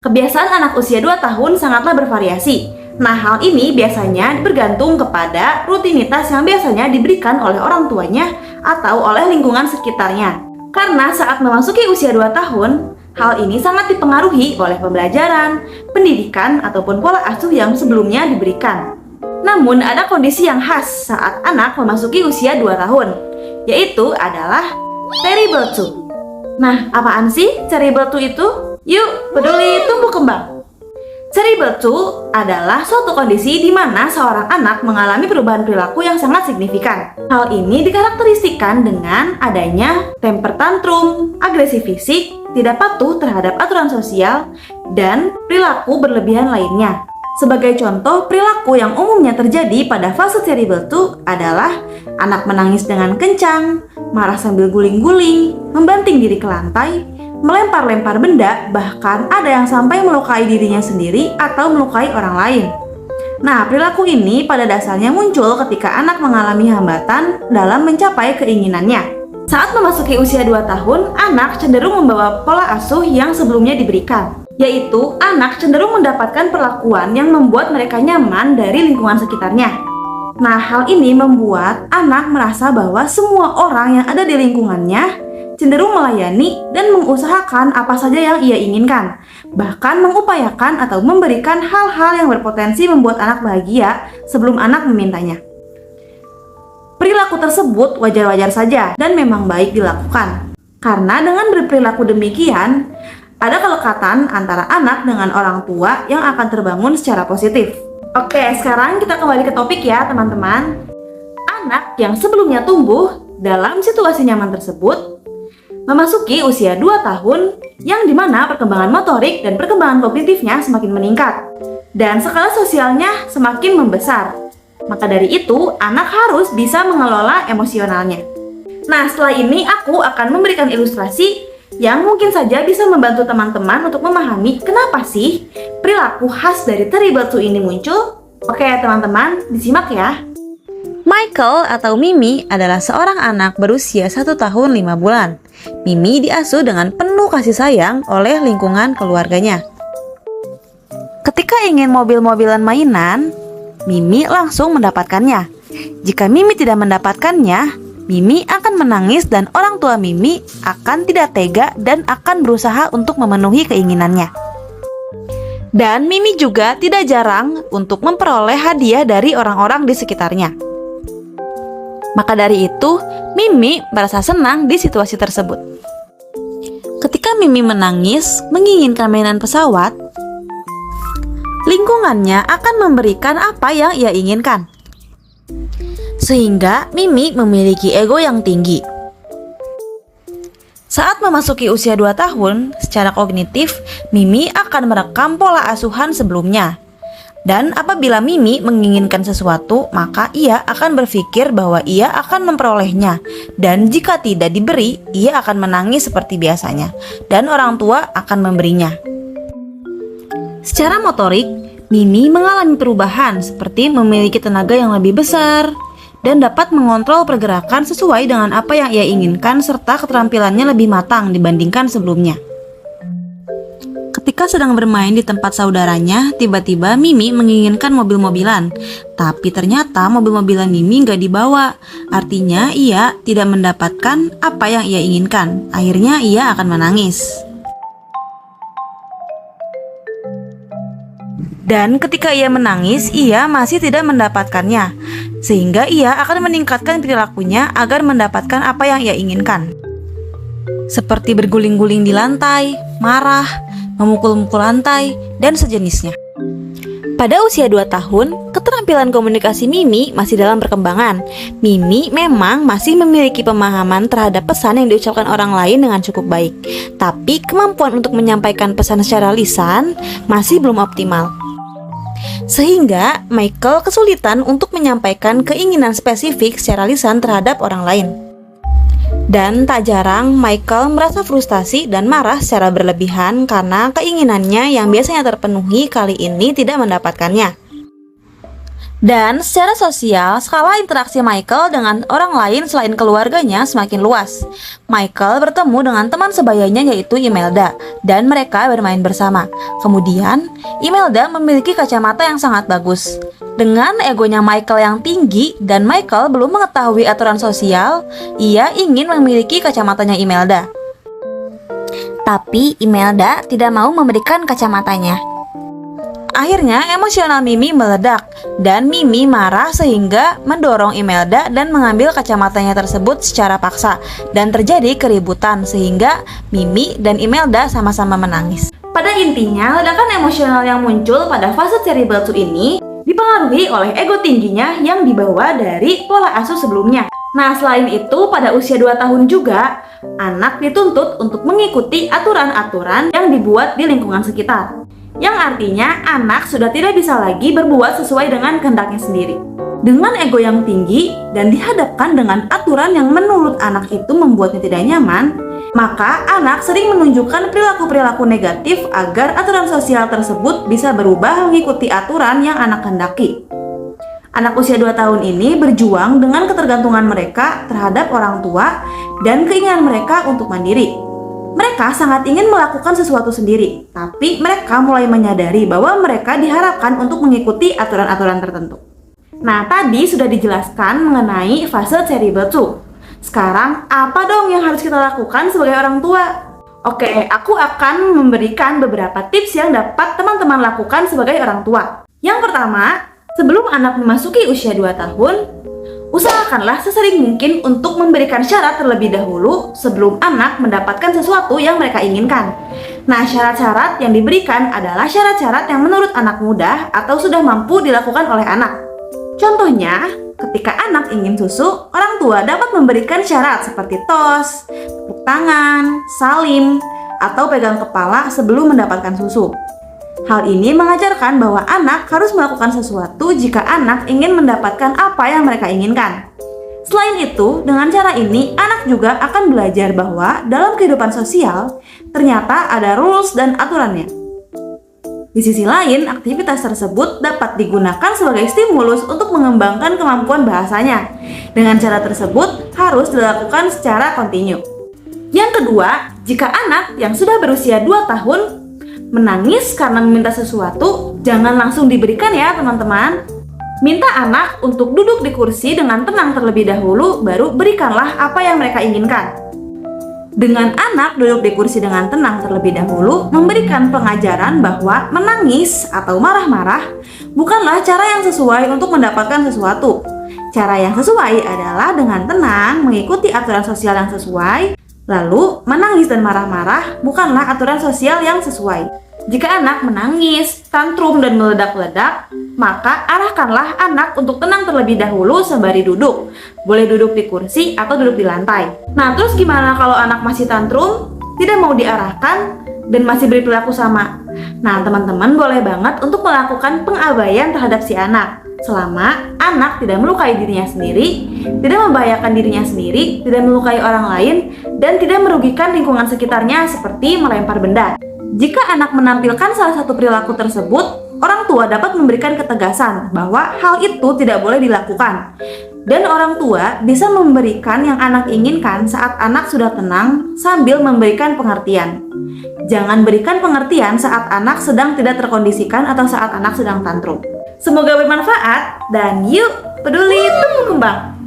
Kebiasaan anak usia 2 tahun sangatlah bervariasi. Nah, hal ini biasanya bergantung kepada rutinitas yang biasanya diberikan oleh orang tuanya atau oleh lingkungan sekitarnya. Karena saat memasuki usia 2 tahun, hal ini sangat dipengaruhi oleh pembelajaran, pendidikan, ataupun pola asuh yang sebelumnya diberikan. Namun, ada kondisi yang khas saat anak memasuki usia 2 tahun, yaitu adalah terrible two. Nah, apaan sih terrible two itu? Yuk, peduli tumbuh kembang. Cerebral two adalah suatu kondisi di mana seorang anak mengalami perubahan perilaku yang sangat signifikan. Hal ini dikarakteristikan dengan adanya temper tantrum, agresi fisik, tidak patuh terhadap aturan sosial, dan perilaku berlebihan lainnya. Sebagai contoh, perilaku yang umumnya terjadi pada fase cerebral two adalah anak menangis dengan kencang, marah sambil guling-guling, membanting diri ke lantai, melempar-lempar benda, bahkan ada yang sampai melukai dirinya sendiri atau melukai orang lain. Nah, perilaku ini pada dasarnya muncul ketika anak mengalami hambatan dalam mencapai keinginannya. Saat memasuki usia 2 tahun, anak cenderung membawa pola asuh yang sebelumnya diberikan, yaitu anak cenderung mendapatkan perlakuan yang membuat mereka nyaman dari lingkungan sekitarnya. Nah, hal ini membuat anak merasa bahwa semua orang yang ada di lingkungannya cenderung melayani dan mengusahakan apa saja yang ia inginkan, bahkan mengupayakan atau memberikan hal-hal yang berpotensi membuat anak bahagia sebelum anak memintanya. Perilaku tersebut wajar-wajar saja dan memang baik dilakukan, karena dengan berperilaku demikian, ada kelekatan antara anak dengan orang tua yang akan terbangun secara positif. Oke, sekarang kita kembali ke topik ya teman-teman. Anak yang sebelumnya tumbuh dalam situasi nyaman tersebut memasuki usia 2 tahun yang dimana perkembangan motorik dan perkembangan kognitifnya semakin meningkat dan skala sosialnya semakin membesar. Maka dari itu, anak harus bisa mengelola emosionalnya. Nah, setelah ini aku akan memberikan ilustrasi yang mungkin saja bisa membantu teman-teman untuk memahami kenapa sih perilaku khas dari terrible two ini muncul. Oke teman-teman, disimak ya. Michael atau Mimi adalah seorang anak berusia 1 tahun 5 bulan. Mimi diasuh dengan penuh kasih sayang oleh lingkungan keluarganya. Ketika ingin mobil-mobilan mainan, Mimi langsung mendapatkannya. Jika Mimi tidak mendapatkannya, Mimi akan menangis dan orang tua Mimi akan tidak tega dan akan berusaha untuk memenuhi keinginannya. Dan Mimi juga tidak jarang untuk memperoleh hadiah dari orang-orang di sekitarnya. Maka dari itu, Mimi merasa senang di situasi tersebut. Ketika Mimi menangis, menginginkan mainan pesawat, lingkungannya akan memberikan apa yang ia inginkan. Sehingga Mimi memiliki ego yang tinggi. Saat memasuki usia 2 tahun, secara kognitif, Mimi akan merekam pola asuhan sebelumnya. Dan apabila Mimi menginginkan sesuatu, maka ia akan berpikir bahwa ia akan memperolehnya. Dan jika tidak diberi, ia akan menangis seperti biasanya. Dan orang tua akan memberinya. Secara motorik, Mimi mengalami perubahan seperti memiliki tenaga yang lebih besar dan dapat mengontrol pergerakan sesuai dengan apa yang ia inginkan serta keterampilannya lebih matang dibandingkan sebelumnya. Ketika sedang bermain di tempat saudaranya, tiba-tiba Mimi menginginkan mobil-mobilan. Tapi ternyata mobil-mobilan Mimi nggak dibawa. Artinya ia tidak mendapatkan apa yang ia inginkan. Akhirnya ia akan menangis. Dan ketika ia menangis, ia masih tidak mendapatkannya. Sehingga ia akan meningkatkan perilakunya agar mendapatkan apa yang ia inginkan. Seperti berguling-guling di lantai, marah, memukul-mukul lantai, dan sejenisnya. Pada usia 2 tahun, keterampilan komunikasi Mimi masih dalam perkembangan. Mimi memang masih memiliki pemahaman terhadap pesan yang diucapkan orang lain dengan cukup baik. Tapi kemampuan untuk menyampaikan pesan secara lisan masih belum optimal. Sehingga Michael kesulitan untuk menyampaikan keinginan spesifik secara lisan terhadap orang lain. Dan tak jarang Michael merasa frustasi dan marah secara berlebihan karena keinginannya yang biasanya terpenuhi kali ini tidak mendapatkannya. Dan secara sosial, skala interaksi Michael dengan orang lain selain keluarganya semakin luas. Michael bertemu dengan teman sebayanya yaitu Imelda, dan mereka bermain bersama. Kemudian, Imelda memiliki kacamata yang sangat bagus. Dengan egonya Michael yang tinggi dan Michael belum mengetahui aturan sosial, ia ingin memiliki kacamatanya Imelda. Tapi Imelda tidak mau memberikan kacamatanya. Akhirnya emosional Mimi meledak dan Mimi marah sehingga mendorong Imelda dan mengambil kacamatanya tersebut secara paksa dan terjadi keributan sehingga Mimi dan Imelda sama-sama menangis. Pada intinya, ledakan emosional yang muncul pada fase Cerebral 2 ini dipengaruhi oleh ego tingginya yang dibawa dari pola asuh sebelumnya. Nah, selain itu pada usia 2 tahun juga anak dituntut untuk mengikuti aturan-aturan yang dibuat di lingkungan sekitar. Yang artinya anak sudah tidak bisa lagi berbuat sesuai dengan kehendaknya sendiri. Dengan ego yang tinggi dan dihadapkan dengan aturan yang menurut anak itu membuatnya tidak nyaman, maka anak sering menunjukkan perilaku-perilaku negatif agar aturan sosial tersebut bisa berubah mengikuti aturan yang anak kehendaki. Anak usia 2 tahun ini berjuang dengan ketergantungan mereka terhadap orang tua dan keinginan mereka untuk mandiri. Mereka sangat ingin melakukan sesuatu sendiri, tapi mereka mulai menyadari bahwa mereka diharapkan untuk mengikuti aturan-aturan tertentu. Nah, tadi sudah dijelaskan mengenai fase Cerebral 2. Sekarang, apa dong yang harus kita lakukan sebagai orang tua? Oke, aku akan memberikan beberapa tips yang dapat teman-teman lakukan sebagai orang tua. Yang pertama, sebelum anak memasuki usia 2 tahun, usahakanlah sesering mungkin untuk memberikan syarat terlebih dahulu sebelum anak mendapatkan sesuatu yang mereka inginkan. Nah, syarat-syarat yang diberikan adalah syarat-syarat yang menurut anak mudah atau sudah mampu dilakukan oleh anak. Contohnya, ketika anak ingin susu, orang tua dapat memberikan syarat seperti tos, tepuk tangan, salim, atau pegang kepala sebelum mendapatkan susu. Hal ini mengajarkan bahwa anak harus melakukan sesuatu jika anak ingin mendapatkan apa yang mereka inginkan. Selain itu, dengan cara ini, anak juga akan belajar bahwa dalam kehidupan sosial, ternyata ada rules dan aturannya. Di sisi lain, aktivitas tersebut dapat digunakan sebagai stimulus untuk mengembangkan kemampuan bahasanya. Dengan cara tersebut, harus dilakukan secara kontinu. Yang kedua, jika anak yang sudah berusia 2 tahun menangis karena meminta sesuatu, jangan langsung diberikan ya teman-teman. Minta anak untuk duduk di kursi dengan tenang terlebih dahulu, baru berikanlah apa yang mereka inginkan. Dengan anak duduk di kursi dengan tenang terlebih dahulu, memberikan pengajaran bahwa menangis atau marah-marah bukanlah cara yang sesuai untuk mendapatkan sesuatu. Cara yang sesuai adalah dengan tenang mengikuti aturan sosial yang sesuai. Lalu, menangis dan marah-marah bukanlah aturan sosial yang sesuai. Jika anak menangis, tantrum, dan meledak-ledak, maka arahkanlah anak untuk tenang terlebih dahulu sembari duduk. Boleh duduk di kursi atau duduk di lantai. Nah, terus gimana kalau anak masih tantrum, tidak mau diarahkan, dan masih berperilaku sama? Nah, teman-teman boleh banget untuk melakukan pengabaian terhadap si anak. Selama anak tidak melukai dirinya sendiri, tidak membahayakan dirinya sendiri, tidak melukai orang lain, dan tidak merugikan lingkungan sekitarnya seperti melempar benda. Jika anak menampilkan salah satu perilaku tersebut, orang tua dapat memberikan ketegasan bahwa hal itu tidak boleh dilakukan. Dan orang tua bisa memberikan yang anak inginkan saat anak sudah tenang sambil memberikan pengertian. Jangan berikan pengertian saat anak sedang tidak terkondisikan atau saat anak sedang tantrum. Semoga bermanfaat dan yuk peduli tumbuh kembang.